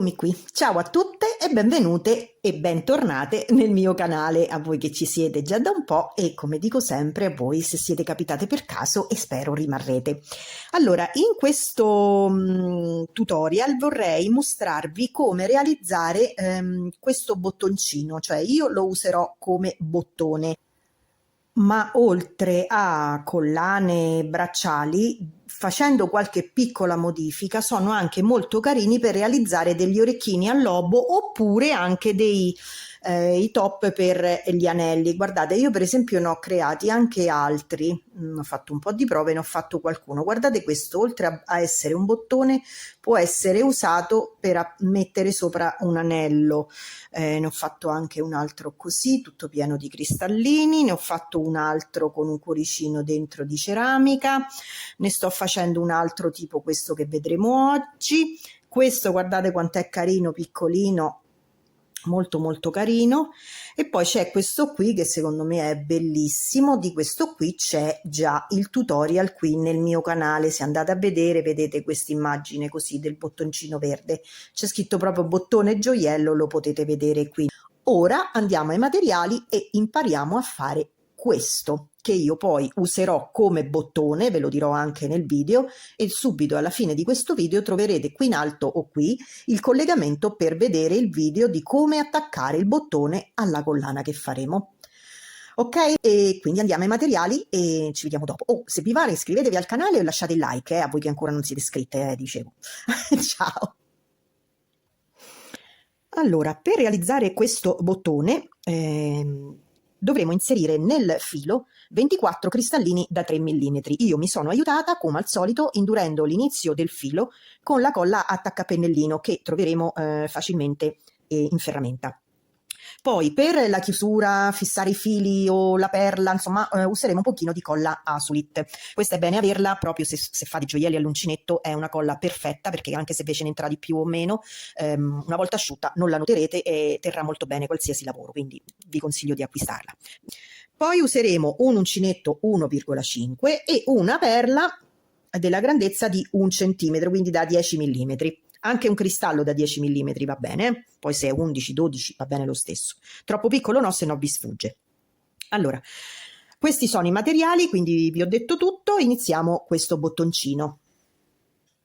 Eccomi qui, ciao a tutte e benvenute e bentornate nel mio canale, a voi che ci siete già da un po' e come dico sempre a voi se siete capitate per caso e spero rimarrete. Allora, in questo tutorial vorrei mostrarvi come realizzare questo bottoncino, cioè io lo userò come bottone. Ma oltre a collane e bracciali, facendo qualche piccola modifica, sono anche molto carini per realizzare degli orecchini al lobo oppure anche i top per gli anelli. Guardate, io per esempio ne ho creati anche altri, ho fatto un po' di prove, ne ho fatto qualcuno. Guardate questo, oltre a essere un bottone, può essere usato per mettere sopra un anello. Ne ho fatto anche un altro così, tutto pieno di cristallini, ne ho fatto un altro con un cuoricino dentro di ceramica, ne sto facendo un altro tipo questo che vedremo oggi. Questo guardate quanto è carino, piccolino, molto molto carino. E poi c'è questo qui che secondo me è bellissimo. Di questo qui c'è già il tutorial qui nel mio canale, se andate a vedere vedete questa immagine così del bottoncino verde, c'è scritto proprio bottone gioiello, lo potete vedere qui. Ora andiamo ai materiali e impariamo a fare questo, che io poi userò come bottone, ve lo dirò anche nel video, e subito alla fine di questo video troverete qui in alto o qui il collegamento per vedere il video di come attaccare il bottone alla collana che faremo. Ok, e quindi andiamo ai materiali e ci vediamo dopo. Oh, se vi va iscrivetevi al canale e lasciate il like, a voi che ancora non siete iscritte, dicevo. Ciao! Allora, per realizzare questo bottone dovremo inserire nel filo 24 cristallini da 3 mm. Io mi sono aiutata, come al solito, indurendo l'inizio del filo con la colla attaccapennellino che troveremo facilmente in ferramenta. Poi per la chiusura, fissare i fili o la perla, insomma, useremo un pochino di colla Asulit. Questa è bene averla proprio se fate gioielli all'uncinetto, è una colla perfetta perché anche se invece ne entra di più o meno, una volta asciutta non la noterete e terrà molto bene qualsiasi lavoro, quindi vi consiglio di acquistarla. Poi useremo un uncinetto 1,5 e una perla della grandezza di 1 centimetro, quindi da 10 mm. Anche un cristallo da 10 mm va bene, poi se è 11-12 va bene lo stesso. Troppo piccolo no, se no vi sfugge. Allora, questi sono i materiali, quindi vi ho detto tutto, iniziamo questo bottoncino.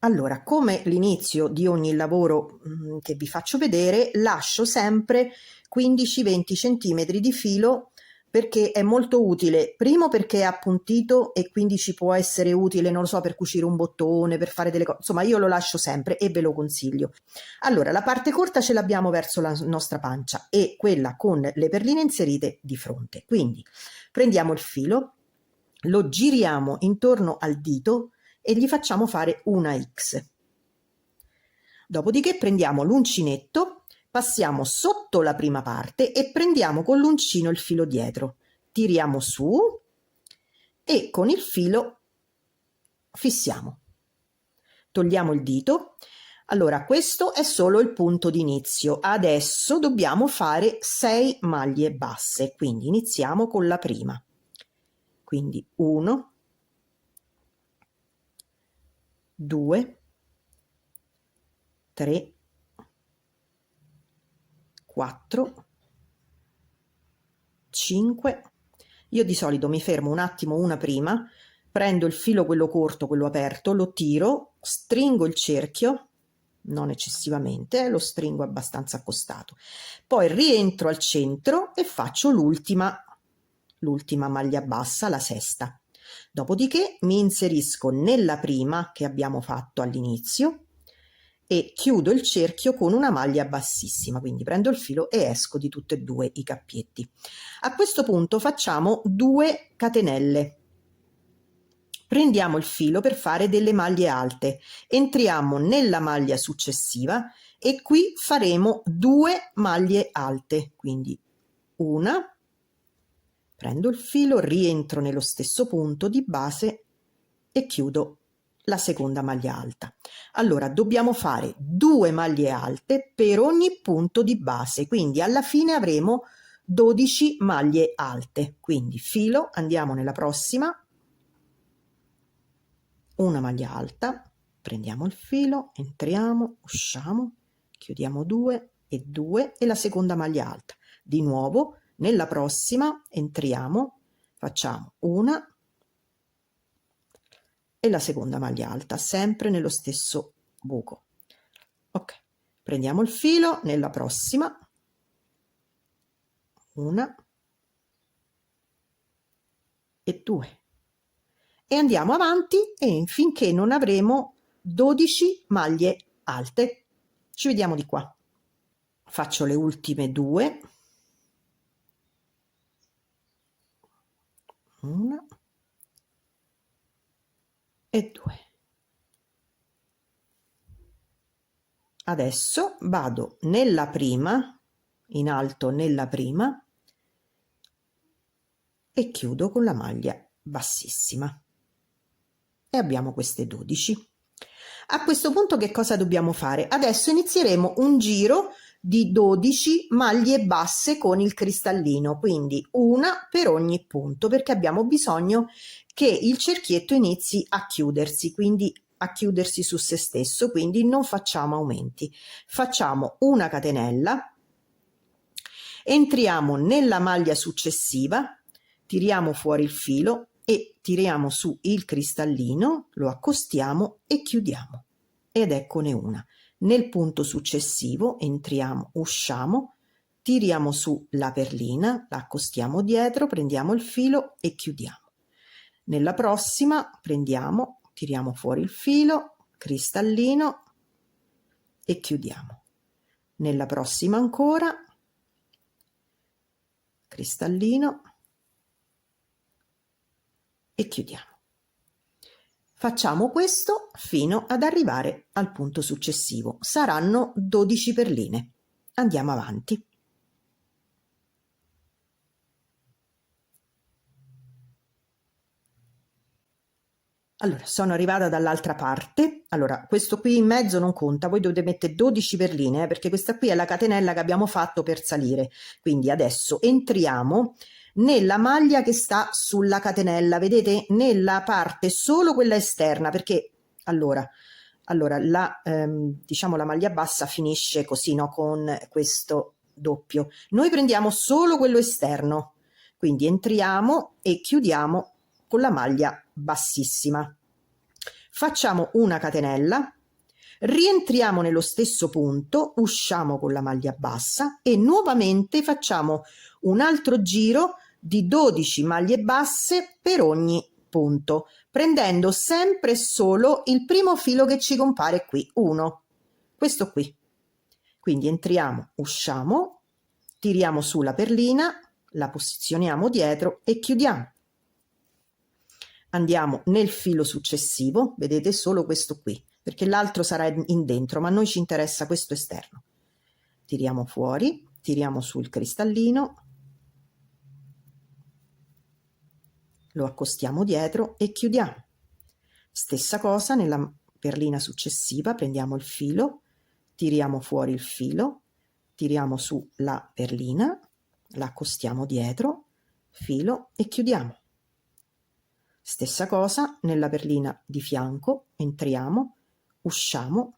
Allora, come l'inizio di ogni lavoro che vi faccio vedere, lascio sempre 15-20 cm di filo perché è molto utile, primo perché è appuntito e quindi ci può essere utile, non lo so, per cucire un bottone, per fare delle cose, insomma io lo lascio sempre e ve lo consiglio. Allora, la parte corta ce l'abbiamo verso la nostra pancia e quella con le perline inserite di fronte, quindi prendiamo il filo, lo giriamo intorno al dito e gli facciamo fare una X. Dopodiché prendiamo l'uncinetto, passiamo sotto la prima parte e prendiamo con l'uncino il filo dietro, tiriamo su e con il filo fissiamo. Togliamo il dito. Allora, questo è solo il punto di inizio. Adesso dobbiamo fare 6 maglie basse, quindi iniziamo con la prima. Quindi 1, 2, 3, 4, 5. Io di solito mi fermo un attimo una prima, prendo il filo quello corto, quello aperto, lo tiro, stringo il cerchio, non eccessivamente, lo stringo abbastanza accostato, poi rientro al centro e faccio l'ultima maglia bassa, la sesta. Dopodiché mi inserisco nella prima che abbiamo fatto all'inizio e chiudo il cerchio con una maglia bassissima, quindi prendo il filo e esco di tutte e due i cappietti. A questo punto facciamo 2 catenelle, prendiamo il filo per fare delle maglie alte, entriamo nella maglia successiva e qui faremo 2 maglie alte, quindi una, prendo il filo, rientro nello stesso punto di base e chiudo la seconda maglia alta. Allora dobbiamo fare 2 maglie alte per ogni punto di base, quindi alla fine avremo 12 maglie alte. Quindi filo, andiamo nella prossima, una maglia alta, prendiamo il filo, entriamo, usciamo, chiudiamo 2 e 2 e la seconda maglia alta. Di nuovo nella prossima entriamo, facciamo una e la seconda maglia alta, sempre nello stesso buco. Ok, prendiamo il filo, nella prossima una e 2 e andiamo avanti e finché non avremo 12 maglie alte. Ci vediamo di qua. Faccio le ultime 2, una e 2. Adesso vado nella prima, in alto nella prima, e chiudo con la maglia bassissima e abbiamo queste 12. A questo punto che cosa dobbiamo fare? Adesso inizieremo un giro di 12 maglie basse con il cristallino, quindi una per ogni punto, perché abbiamo bisogno che il cerchietto inizi a chiudersi, quindi a chiudersi su se stesso, quindi non facciamo aumenti. Facciamo una catenella, entriamo nella maglia successiva, tiriamo fuori il filo e tiriamo su il cristallino, lo accostiamo e chiudiamo. Ed eccone una. Nel punto successivo entriamo, usciamo, tiriamo su la perlina, la accostiamo dietro, prendiamo il filo e chiudiamo. Nella prossima prendiamo, tiriamo fuori il filo, cristallino e chiudiamo. Nella prossima ancora, cristallino e chiudiamo. Facciamo questo fino ad arrivare al punto successivo. Saranno 12 perline. Andiamo avanti. Allora, sono arrivata dall'altra parte. Allora, questo qui in mezzo non conta, voi dovete mettere 12 perline, perché questa qui è la catenella che abbiamo fatto per salire. Quindi adesso entriamo nella maglia che sta sulla catenella, vedete, nella parte solo quella esterna, perché allora la diciamo la maglia bassa finisce così, no, con questo doppio. Noi prendiamo solo quello esterno, quindi entriamo e chiudiamo con la maglia bassissima. Facciamo una catenella, rientriamo nello stesso punto, usciamo con la maglia bassa e nuovamente facciamo un altro giro di 12 maglie basse per ogni punto, prendendo sempre solo il primo filo che ci compare qui, uno, questo qui. Quindi entriamo, usciamo, tiriamo su la perlina, la posizioniamo dietro e chiudiamo. Andiamo nel filo successivo, vedete solo questo qui, perché l'altro sarà in dentro, ma a noi ci interessa questo esterno. Tiriamo fuori, tiriamo su il cristallino, lo accostiamo dietro e chiudiamo. Stessa cosa nella perlina successiva, prendiamo il filo, tiriamo fuori il filo, tiriamo su la perlina, la accostiamo dietro, filo e chiudiamo. Stessa cosa nella perlina di fianco, entriamo, usciamo,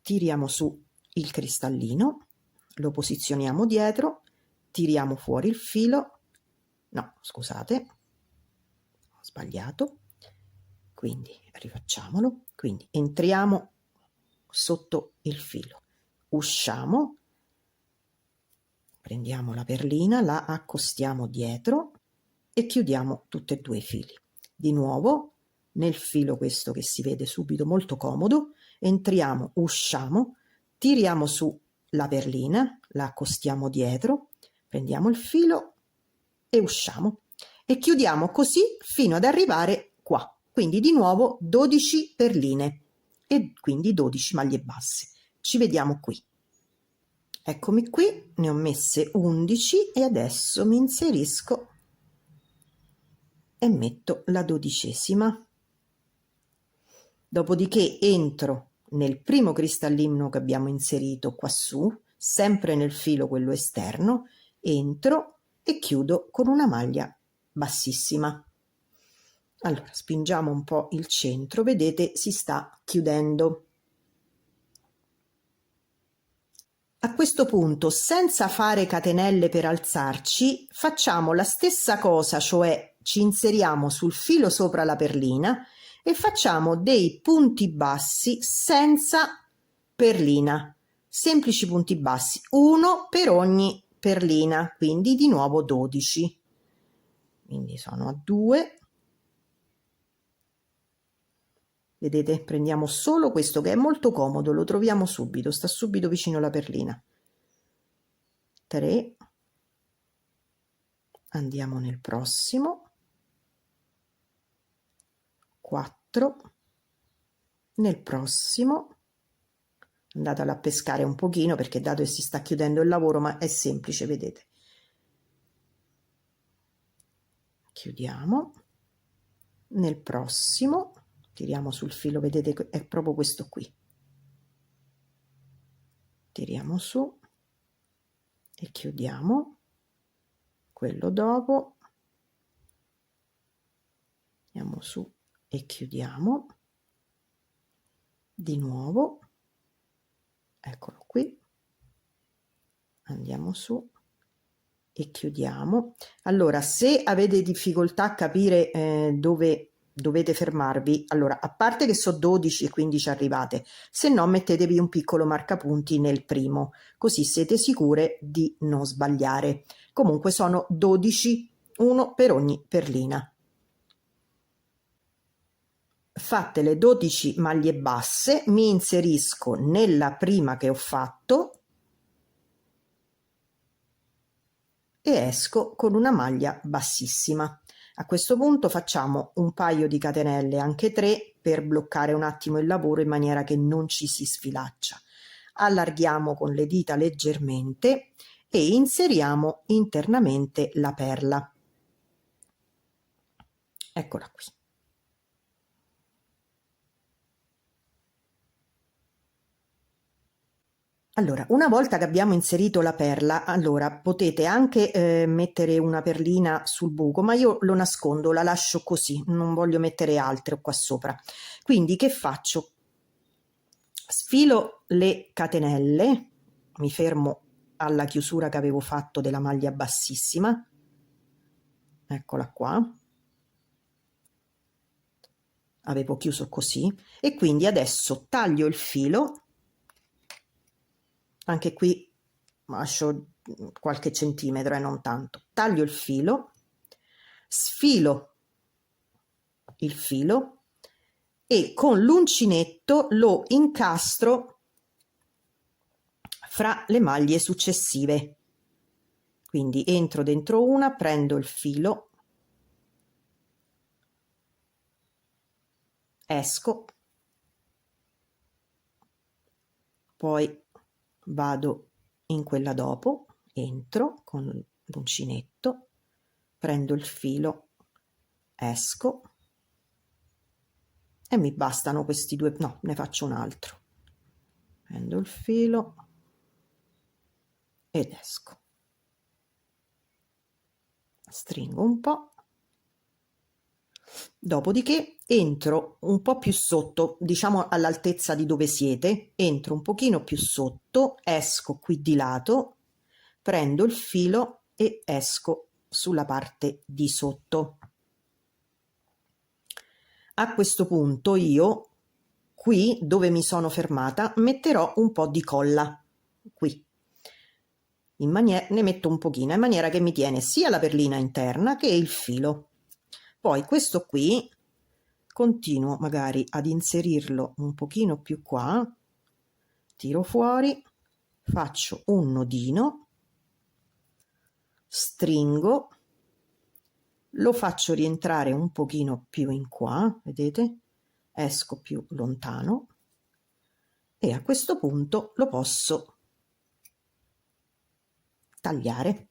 tiriamo su il cristallino, lo posizioniamo dietro, tiriamo fuori il filo, no, scusate, ho sbagliato, quindi rifacciamolo, quindi entriamo sotto il filo, usciamo, prendiamo la perlina, la accostiamo dietro e chiudiamo tutti e due i fili. Di nuovo nel filo questo che si vede subito molto comodo, entriamo, usciamo, tiriamo su la perlina, la accostiamo dietro, prendiamo il filo e usciamo e chiudiamo così fino ad arrivare qua. Quindi di nuovo 12 perline e quindi 12 maglie basse. Ci vediamo qui. Eccomi qui, ne ho messe 11 e adesso mi inserisco e metto la 12ª. Dopodiché entro nel primo cristallino che abbiamo inserito qua su, sempre nel filo quello esterno, entro e chiudo con una maglia bassissima. Allora spingiamo un po' il centro, vedete si sta chiudendo. A questo punto, senza fare catenelle per alzarci, facciamo la stessa cosa, cioè ci inseriamo sul filo sopra la perlina e facciamo dei punti bassi senza perlina, semplici punti bassi, uno per ogni perlina, quindi di nuovo 12. Quindi sono a 2. Vedete, prendiamo solo questo che è molto comodo, lo troviamo subito, sta subito vicino alla perlina. 3. Andiamo nel prossimo. 4. Nel prossimo. Andatelo a pescare un pochino perché dato che si sta chiudendo il lavoro, ma è semplice, vedete. Chiudiamo. Nel prossimo tiriamo sul filo, vedete, è proprio questo qui. Tiriamo su e chiudiamo. Quello dopo. Andiamo su e chiudiamo. Di nuovo. Eccolo qui. Andiamo su e chiudiamo. Allora, se avete difficoltà a capire dove dovete fermarvi, allora, a parte che so 12 e 15 arrivate, se no mettetevi un piccolo marcapunti nel primo, così siete sicure di non sbagliare. Comunque sono 12, uno per ogni perlina. Fatte le 12 maglie basse, mi inserisco nella prima che ho fatto e esco con una maglia bassissima. A questo punto facciamo un paio di catenelle, anche 3, per bloccare un attimo il lavoro in maniera che non ci si sfilaccia. Allarghiamo con le dita leggermente e inseriamo internamente la perla. Eccola qui. Allora, una volta che abbiamo inserito la perla, allora potete anche mettere una perlina sul buco, ma io lo nascondo, la lascio così, non voglio mettere altre qua sopra. Quindi che faccio? Sfilo le catenelle, mi fermo alla chiusura che avevo fatto della maglia bassissima, eccola qua, avevo chiuso così, e quindi adesso taglio il filo. Anche qui lascio qualche centimetro e non tanto. Taglio il filo, sfilo il filo e con l'uncinetto lo incastro fra le maglie successive. Quindi entro dentro una, prendo il filo, esco, poi vado in quella dopo, entro con l'uncinetto, prendo il filo, esco e mi bastano questi due, no, ne faccio un altro. Prendo il filo ed esco. Stringo un po'. Dopodiché entro un po' più sotto, diciamo all'altezza di dove siete, entro un pochino più sotto, esco qui di lato, prendo il filo e esco sulla parte di sotto. A questo punto io qui dove mi sono fermata metterò un po' di colla, qui, ne metto un pochino in maniera che mi tiene sia la perlina interna che il filo. Poi questo qui continuo magari ad inserirlo un pochino più qua, tiro fuori, faccio un nodino, stringo, lo faccio rientrare un pochino più in qua, vedete? Esco più lontano e a questo punto lo posso tagliare.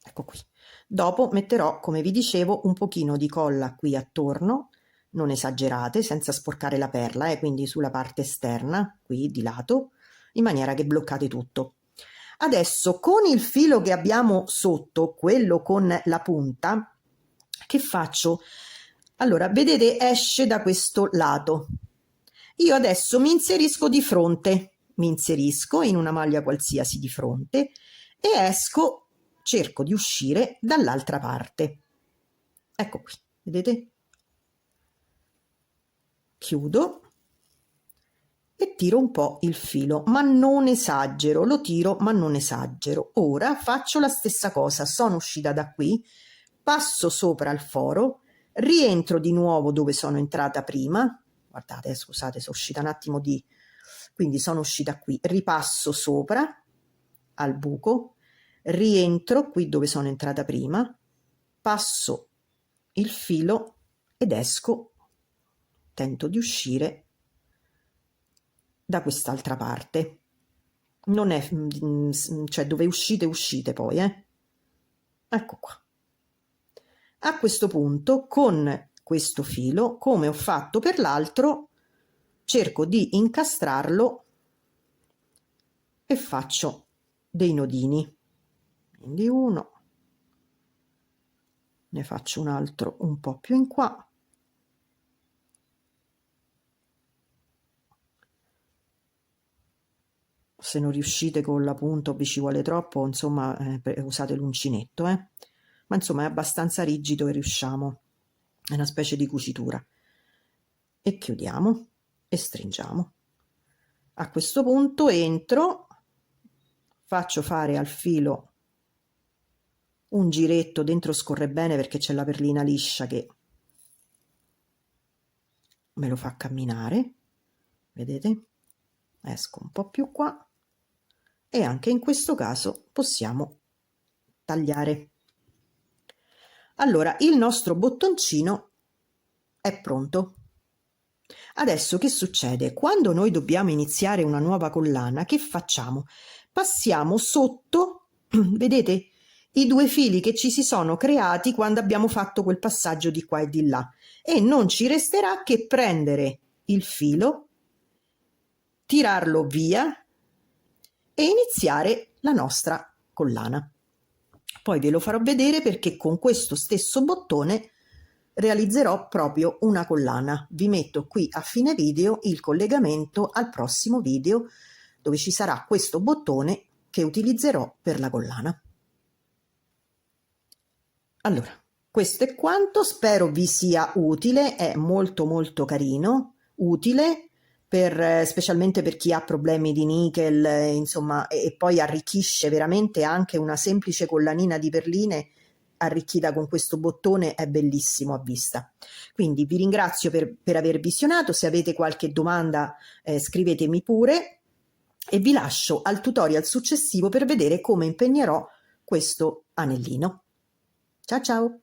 Ecco qui. Dopo metterò, come vi dicevo, un pochino di colla qui attorno, non esagerate, senza sporcare la perla, quindi sulla parte esterna, qui di lato, in maniera che bloccate tutto. Adesso con il filo che abbiamo sotto, quello con la punta, che faccio? Allora, vedete, esce da questo lato. Io adesso mi inserisco di fronte, mi inserisco in una maglia qualsiasi di fronte e esco, cerco di uscire dall'altra parte. Ecco qui, vedete? Chiudo e tiro un po' il filo, ma non esagero, lo tiro ma non esagero. Ora faccio la stessa cosa, sono uscita da qui, passo sopra il foro, rientro di nuovo dove sono entrata prima, guardate, scusate, sono uscita un attimo di... quindi sono uscita qui, ripasso sopra al buco, rientro qui dove sono entrata prima, passo il filo ed esco, tento di uscire da quest'altra parte. Non è, cioè dove uscite poi, ecco qua. A questo punto, con questo filo, come ho fatto per l'altro, cerco di incastrarlo e faccio dei nodini. Quindi uno, ne faccio un altro un po' più in qua. Se non riuscite con la punta o vi ci vuole troppo, insomma, usate l'uncinetto, ma insomma è abbastanza rigido e riusciamo, è una specie di cucitura. E chiudiamo e stringiamo. A questo punto entro, faccio fare al filo un giretto, dentro scorre bene perché c'è la perlina liscia che me lo fa camminare, vedete? Esco un po' più qua e anche in questo caso possiamo tagliare. Allora, il nostro bottoncino è pronto. Adesso che succede? Quando noi dobbiamo iniziare una nuova collana, che facciamo? Passiamo sotto, vedete, i due fili che ci si sono creati quando abbiamo fatto quel passaggio di qua e di là, e non ci resterà che prendere il filo, tirarlo via e iniziare la nostra collana. Poi ve lo farò vedere perché con questo stesso bottone realizzerò proprio una collana. Vi metto qui a fine video il collegamento al prossimo video dove ci sarà questo bottone che utilizzerò per la collana. Allora, questo è quanto, spero vi sia utile, è molto carino, utile specialmente per chi ha problemi di nickel, insomma, e poi arricchisce veramente anche una semplice collanina di perline arricchita con questo bottone, è bellissimo a vista. Quindi vi ringrazio per aver visionato, se avete qualche domanda scrivetemi pure e vi lascio al tutorial successivo per vedere come impegnerò questo anellino. Ciao ciao!